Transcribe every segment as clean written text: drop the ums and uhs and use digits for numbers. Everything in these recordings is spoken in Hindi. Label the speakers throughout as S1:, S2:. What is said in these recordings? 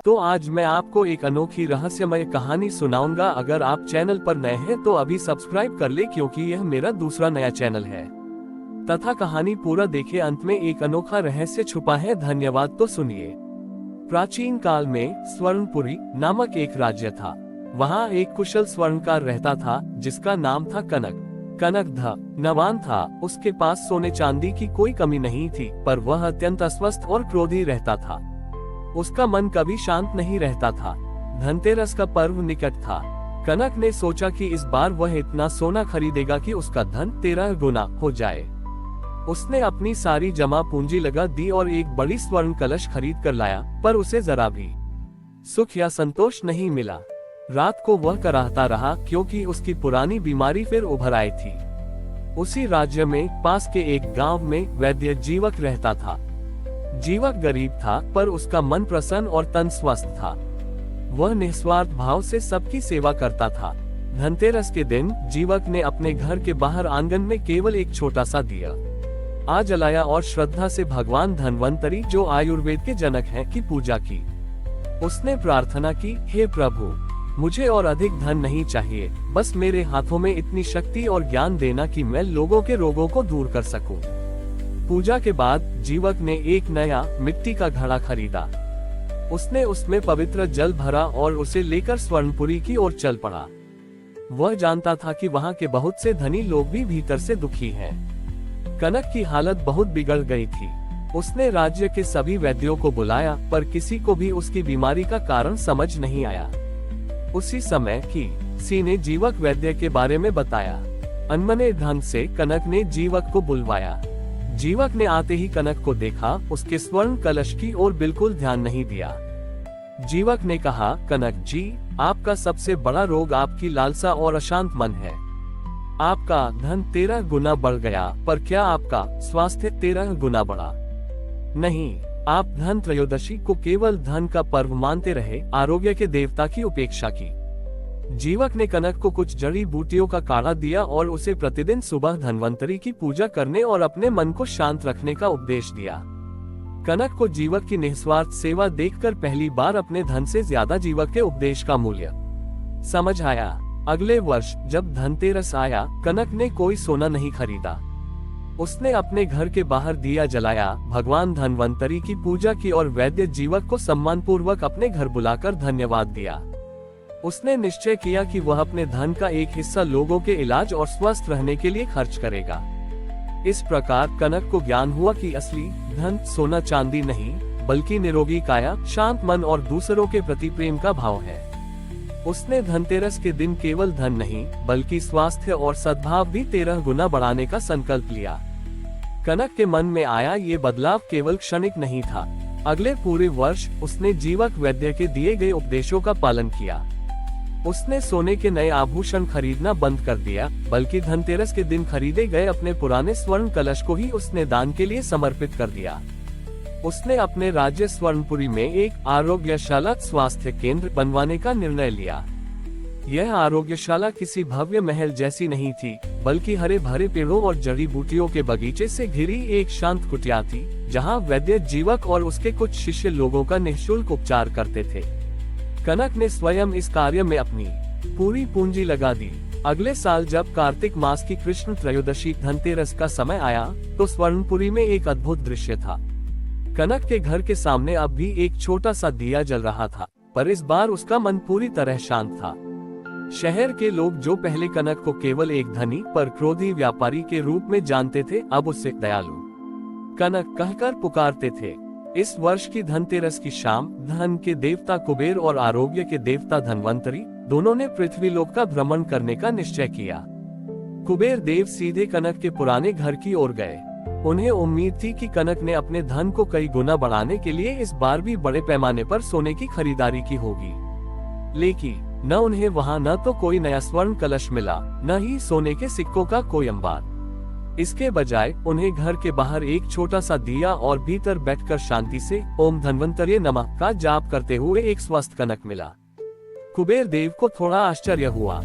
S1: तो आज मैं आपको एक अनोखी रहस्यमय कहानी सुनाऊंगा। अगर आप चैनल पर नए हैं तो अभी सब्सक्राइब कर ले, क्योंकि यह मेरा दूसरा नया चैनल है। तथा कहानी पूरा देखे, अंत में एक अनोखा रहस्य छुपा है। धन्यवाद। तो सुनिए। प्राचीन काल में स्वर्णपुरी नामक एक राज्य था। वहाँ एक कुशल स्वर्णकार रहता था जिसका नाम था कनक। कनक धनवान था। उसके पास सोने चांदी की कोई कमी नहीं थी, पर वह अत्यंत अस्वस्थ और क्रोधी रहता था। उसका मन कभी शांत नहीं रहता था। धनतेरस का पर्व निकट था। कनक ने सोचा कि इस बार वह इतना सोना खरीदेगा कि उसका धन 13 गुना हो जाए। उसने अपनी सारी जमा पूंजी लगा दी और एक बड़ी स्वर्ण कलश खरीद कर लाया, पर उसे जरा भी सुख या संतोष नहीं मिला। रात को वह कराहता रहा, क्योंकि उसकी पुरानी बीमारी फिर उभर आई थी। उसी राज्य में पास के एक गांव में वैद्य जीवक रहता था। जीवक गरीब था, पर उसका मन प्रसन्न और तन स्वस्थ था। वह निस्वार्थ भाव से सबकी सेवा करता था। धनतेरस के दिन जीवक ने अपने घर के बाहर आंगन में केवल एक छोटा सा दिया जलाया और श्रद्धा से भगवान धन्वंतरी, जो आयुर्वेद के जनक हैं, की पूजा की। उसने प्रार्थना की, हे प्रभु, मुझे और अधिक धन नहीं चाहिए, बस मेरे हाथों में इतनी शक्ति और ज्ञान देना कि मैं लोगों के रोगों को दूर कर सकूं। पूजा के बाद जीवक ने एक नया मिट्टी का घड़ा खरीदा। उसने उसमें पवित्र जल भरा और उसे लेकर स्वर्णपुरी की ओर चल पड़ा। वह जानता था कि वहाँ के बहुत से धनी लोग भी भीतर से दुखी हैं। कनक की हालत बहुत बिगड़ गई थी। उसने राज्य के सभी वैद्यों को बुलाया, पर किसी को भी उसकी बीमारी का कारण समझ नहीं आया। उसी समय किसी ने जीवक वैद्य के बारे में बताया। अनमने ढंग से कनक ने जीवक को बुलवाया। जीवक ने आते ही कनक को देखा। उसके स्वर्ण कलश की ओर बिल्कुल ध्यान नहीं दिया। जीवक ने कहा, कनक जी, आपका सबसे बड़ा रोग आपकी लालसा और अशांत मन है। आपका धन 13 गुना बढ़ गया, पर क्या आपका स्वास्थ्य 13 गुना बढ़ा? नहीं, आप धन त्रयोदशी को केवल धन का पर्व मानते रहे, आरोग्य के देवता की उपेक्षा की। जीवक ने कनक को कुछ जड़ी बूटियों का काढ़ा दिया और उसे प्रतिदिन सुबह धन्वंतरी की पूजा करने और अपने मन को शांत रखने का उपदेश दिया। कनक को जीवक की निस्वार्थ सेवा देखकर पहली बार अपने धन से ज्यादा जीवक के उपदेश का मूल्य समझ आया। अगले वर्ष जब धनतेरस आया, कनक ने कोई सोना नहीं खरीदा। उसने अपने घर के बाहर दिया जलाया, भगवान धन्वंतरी की पूजा की और वैद्य जीवक को सम्मानपूर्वक अपने घर बुलाकर धन्यवाद दिया। उसने निश्चय किया कि वह अपने धन का एक हिस्सा लोगों के इलाज और स्वस्थ रहने के लिए खर्च करेगा। इस प्रकार कनक को ज्ञान हुआ कि असली धन सोना चांदी नहीं, बल्कि निरोगी काया, शांत मन और दूसरों के प्रति प्रेम का भाव है। उसने धनतेरस के दिन केवल धन नहीं, बल्कि स्वास्थ्य और सद्भाव भी 13 गुना बढ़ाने का संकल्प लिया। कनक के मन में आया ये बदलाव केवल क्षणिक नहीं था। अगले पूरे वर्ष उसने जीवक वैद्य के दिए गए उपदेशों का पालन किया। उसने सोने के नए आभूषण खरीदना बंद कर दिया, बल्कि धनतेरस के दिन खरीदे गए अपने पुराने स्वर्ण कलश को ही उसने दान के लिए समर्पित कर दिया। उसने अपने राज्य स्वर्णपुरी में एक आरोग्यशाला स्वास्थ्य केंद्र बनवाने का निर्णय लिया। यह आरोग्यशाला किसी भव्य महल जैसी नहीं थी, बल्कि हरे भरे पेड़ों और जड़ी बूटियों के बगीचे से घिरी एक शांत कुटिया थी, जहां वैद्य जीवक और उसके कुछ शिष्य लोगों का निःशुल्क उपचार करते थे। कनक ने स्वयं इस कार्य में अपनी पूरी पूंजी लगा दी। अगले साल जब कार्तिक मास की कृष्ण त्रयोदशी धनतेरस का समय आया, तो स्वर्णपुरी में एक अद्भुत दृश्य था। कनक के घर के सामने अब भी एक छोटा सा दिया जल रहा था, पर इस बार उसका मन पूरी तरह शांत था। शहर के लोग, जो पहले कनक को केवल एक धनी पर क्रोधी व्यापारी के रूप में जानते थे, अब उससे दयालु कनक कहकर पुकारते थे। इस वर्ष की धनतेरस की शाम धन के देवता कुबेर और आरोग्य के देवता धन्वंतरी दोनों ने पृथ्वी लोक का भ्रमण करने का निश्चय किया। कुबेर देव सीधे कनक के पुराने घर की ओर गए। उन्हें उम्मीद थी कि कनक ने अपने धन को कई गुना बढ़ाने के लिए इस बार भी बड़े पैमाने पर सोने की खरीदारी की होगी। लेकिन न उन्हें वहां न तो कोई नया स्वर्ण कलश मिला, न ही सोने के सिक्कों का कोई अंबार। इसके बजाय उन्हें घर के बाहर एक छोटा सा दिया और भीतर बैठकर शांति से ओम धन्वंतरी नमः का जाप करते हुए एक स्वस्थ कनक मिला। कुबेर देव को थोड़ा आश्चर्य हुआ।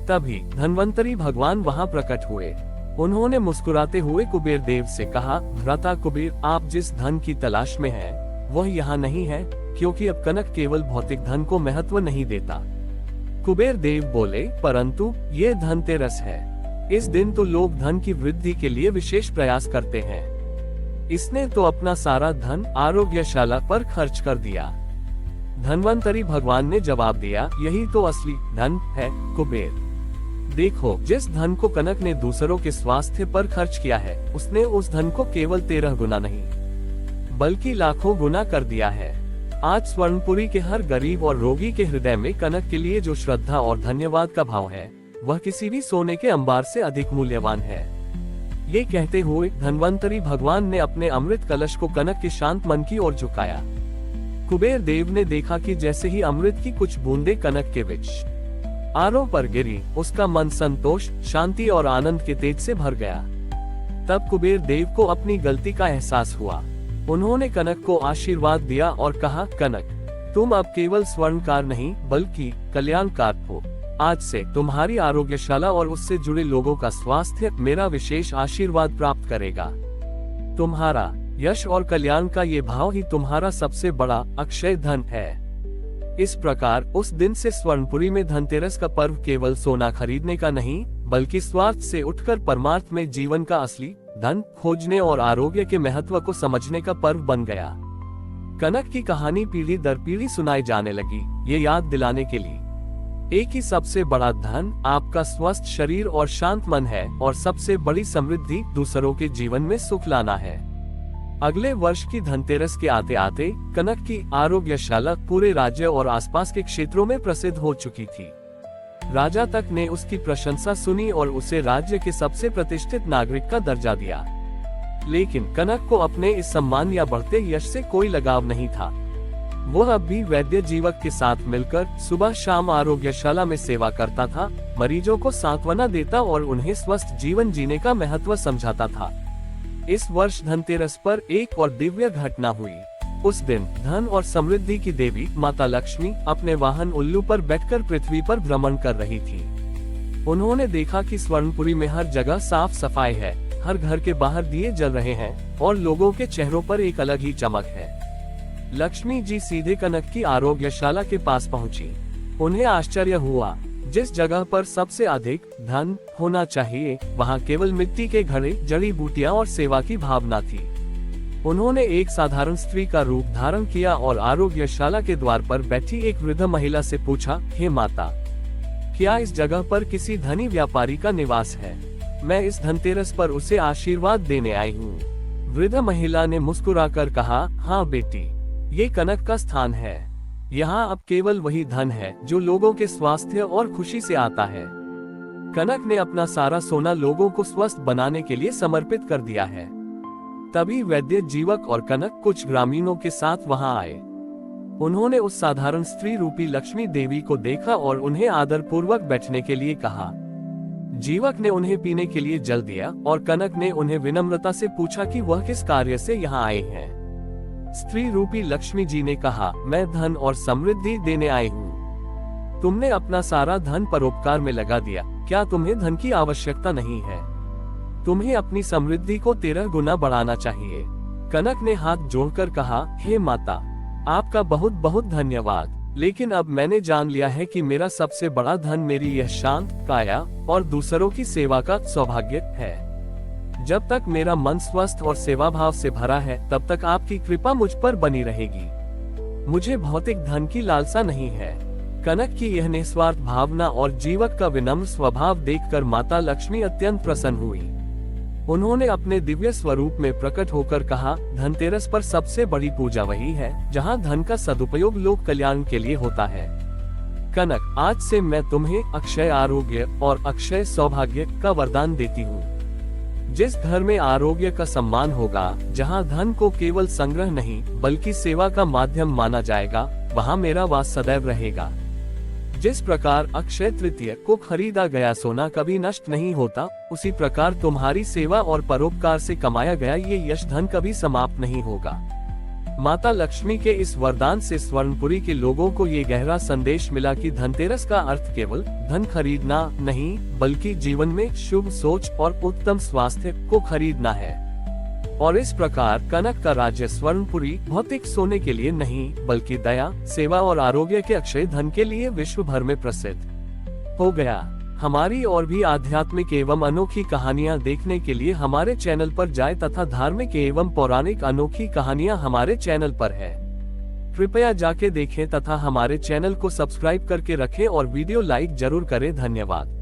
S1: तभी धन्वंतरी भगवान वहां प्रकट हुए। उन्होंने मुस्कुराते हुए कुबेर देव से कहा, भ्राता कुबेर, आप जिस धन की तलाश में हैं, वह यहाँ नहीं है, क्योंकि अब कनक केवल भौतिक धन को महत्व नहीं देता। कुबेर देव बोले, परंतु ये धनतेरस है। इस दिन तो लोग धन की वृद्धि के लिए विशेष प्रयास करते हैं। इसने तो अपना सारा धन आरोग्यशाला पर खर्च कर दिया। धन्वंतरी भगवान ने जवाब दिया, यही तो असली धन है कुबेर। देखो, जिस धन को कनक ने दूसरों के स्वास्थ्य पर खर्च किया है, उसने उस धन को केवल 13 गुना नहीं बल्कि लाखों गुना कर दिया है। आज स्वर्णपुरी के हर गरीब और रोगी के हृदय में कनक के लिए जो श्रद्धा और धन्यवाद का भाव है, वह किसी भी सोने के अंबार से अधिक मूल्यवान है। ये कहते हुए धन्वंतरी भगवान ने अपने अमृत कलश को कनक के शांत मन की ओर झुकाया। कुबेर देव ने देखा कि जैसे ही अमृत की कुछ बूंदें कनक के बीच आरों पर गिरी, उसका मन संतोष, शांति और आनंद के तेज से भर गया। तब कुबेर देव को अपनी गलती का एहसास हुआ। उन्होंने कनक को आशीर्वाद दिया और कहा, कनक, तुम अब केवल स्वर्णकार नहीं बल्कि कल्याणकार हो। आज से तुम्हारी आरोग्यशाला और उससे जुड़े लोगों का स्वास्थ्य मेरा विशेष आशीर्वाद प्राप्त करेगा। तुम्हारा यश और कल्याण का ये भाव ही तुम्हारा सबसे बड़ा अक्षय धन है। इस प्रकार उस दिन से स्वर्णपुरी में धनतेरस का पर्व केवल सोना खरीदने का नहीं बल्कि स्वार्थ से उठकर परमार्थ में जीवन का असली धन खोजने और आरोग्य के महत्व को समझने का पर्व बन गया। कनक की कहानी पीढ़ी दर पीढ़ी सुनाई जाने लगी, ये याद दिलाने के लिए एक ही सबसे बड़ा धन आपका स्वस्थ शरीर और शांत मन है, और सबसे बड़ी समृद्धि दूसरों के जीवन में सुख लाना है। अगले वर्ष की धनतेरस के आते आते कनक की आरोग्यशाला पूरे राज्य और आसपास के क्षेत्रों में प्रसिद्ध हो चुकी थी। राजा तक ने उसकी प्रशंसा सुनी और उसे राज्य के सबसे प्रतिष्ठित नागरिक का दर्जा दिया। लेकिन कनक को अपने इस सम्मान या बढ़ते यश से कोई लगाव नहीं था। वह अब भी वैद्य जीवक के साथ मिलकर सुबह शाम आरोग्यशाला में सेवा करता था, मरीजों को सांत्वना देता और उन्हें स्वस्थ जीवन जीने का महत्व समझाता था। इस वर्ष धनतेरस पर एक और दिव्य घटना हुई। उस दिन धन और समृद्धि की देवी माता लक्ष्मी अपने वाहन उल्लू पर बैठकर पृथ्वी पर भ्रमण कर रही थी। उन्होंने देखा कि स्वर्णपुरी में हर जगह साफ सफाई है, हर घर के बाहर दिए जल रहे हैं और लोगों के चेहरों पर एक अलग ही चमक है। लक्ष्मी जी सीधे कनक की आरोग्यशाला के पास पहुंची। उन्हें आश्चर्य हुआ, जिस जगह पर सबसे अधिक धन होना चाहिए, वहां केवल मिट्टी के घड़े, जड़ी बूटियां और सेवा की भावना थी। उन्होंने एक साधारण स्त्री का रूप धारण किया और आरोग्यशाला के द्वार पर बैठी एक वृद्ध महिला से पूछा, हे माता, क्या इस जगह पर किसी धनी व्यापारी का निवास है? मैं इस धनतेरस पर उसे आशीर्वाद देने आई हूँ। वृद्ध महिला ने मुस्कुराकर कहा, हाँ बेटी, ये कनक का स्थान है। यहाँ अब केवल वही धन है जो लोगों के स्वास्थ्य और खुशी से आता है। कनक ने अपना सारा सोना लोगों को स्वस्थ बनाने के लिए समर्पित कर दिया है। तभी वैद्य जीवक और कनक कुछ ग्रामीणों के साथ वहां आए। उन्होंने उस साधारण स्त्री रूपी लक्ष्मी देवी को देखा और उन्हें आदर पूर्वक बैठने के लिए कहा। जीवक ने उन्हें पीने के लिए जल दिया और कनक ने उन्हें विनम्रता से पूछा कि वह किस कार्य से यहाँ आए हैं। स्त्री रूपी लक्ष्मी जी ने कहा, मैं धन और समृद्धि देने आई हूँ। तुमने अपना सारा धन परोपकार में लगा दिया, क्या तुम्हें धन की आवश्यकता नहीं है? तुम्हें अपनी समृद्धि को 13 गुना बढ़ाना चाहिए। कनक ने हाथ जोड़कर कहा, हे माता, आपका बहुत बहुत धन्यवाद, लेकिन अब मैंने जान लिया है कि मेरा सबसे बड़ा धन मेरी यह शांत काया और दूसरों की सेवा का सौभाग्य है। जब तक मेरा मन स्वस्थ और सेवा भाव से भरा है, तब तक आपकी कृपा मुझ पर बनी रहेगी। मुझे भौतिक धन की लालसा नहीं है। कनक की यह निस्वार्थ भावना और जीवक का विनम्र स्वभाव देखकर माता लक्ष्मी अत्यंत प्रसन्न हुई। उन्होंने अपने दिव्य स्वरूप में प्रकट होकर कहा, धनतेरस पर सबसे बड़ी पूजा वही है जहां धन का सदुपयोग लोक कल्याण के लिए होता है। कनक, आज से मैं तुम्हें अक्षय आरोग्य और अक्षय सौभाग्य का वरदान देती हूँ। जिस घर में आरोग्य का सम्मान होगा, जहां धन को केवल संग्रह नहीं बल्कि सेवा का माध्यम माना जाएगा, वहां मेरा वास सदैव रहेगा। जिस प्रकार अक्षय तृतीय को खरीदा गया सोना कभी नष्ट नहीं होता, उसी प्रकार तुम्हारी सेवा और परोपकार से कमाया गया ये यश धन कभी समाप्त नहीं होगा। माता लक्ष्मी के इस वरदान से स्वर्णपुरी के लोगों को ये गहरा संदेश मिला कि धनतेरस का अर्थ केवल धन खरीदना नहीं बल्कि जीवन में शुभ सोच और उत्तम स्वास्थ्य को खरीदना है। और इस प्रकार कनक का राज्य स्वर्णपुरी भौतिक सोने के लिए नहीं बल्कि दया, सेवा और आरोग्य के अक्षय धन के लिए विश्व भर में प्रसिद्ध हो गया। हमारी और भी आध्यात्मिक एवं अनोखी कहानियां देखने के लिए हमारे चैनल पर जाएं तथा धार्मिक एवं पौराणिक अनोखी कहानियां हमारे चैनल पर है। कृपया जाके देखें तथा हमारे चैनल को सब्सक्राइब करके रखें और वीडियो लाइक जरूर करें। धन्यवाद।